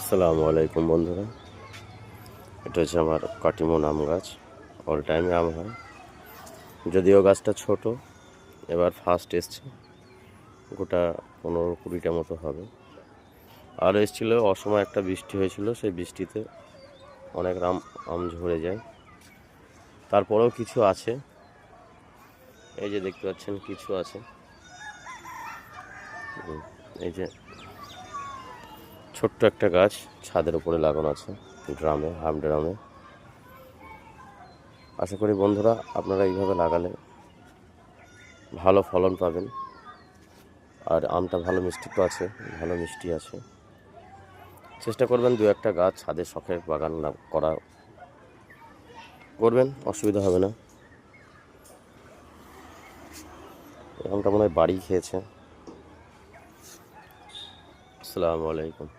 আসসালামু আলাইকুম বন্ধুরা, এটা হচ্ছে আমার কাটিমন আম গাছ। অল টাইমে আম হয়, যদিও গাছটা ছোট, এবার ফার্স্ট এসছে। গোটা 15-20টা মতো হবে। আর এসেছিল অসময় একটা বৃষ্টি হয়েছিল, সেই বৃষ্টিতে অনেক আম ঝরে যায়। তারপরেও কিছু আছে, এই যে দেখতে পাচ্ছেন কিছু আছে। এই যে ছোট্ট একটা গাছ ছাদের উপরে লাগানো আছে, ড্রামে, হাফ ড্রামে। আশা করি বন্ধুরা আপনারা এইভাবে লাগালে ভালো ফলন পাবেন। আর আমটা ভালো মিষ্টি তো আছে, ভালো মিষ্টি আছে। চেষ্টা করবেন 2-1টা গাছ ছাদে শখের বাগান না করা করবেন, অসুবিধা হবে না। আমটা মনে হয় বাড়ি খেয়েছে। আসসালামু আলাইকুম।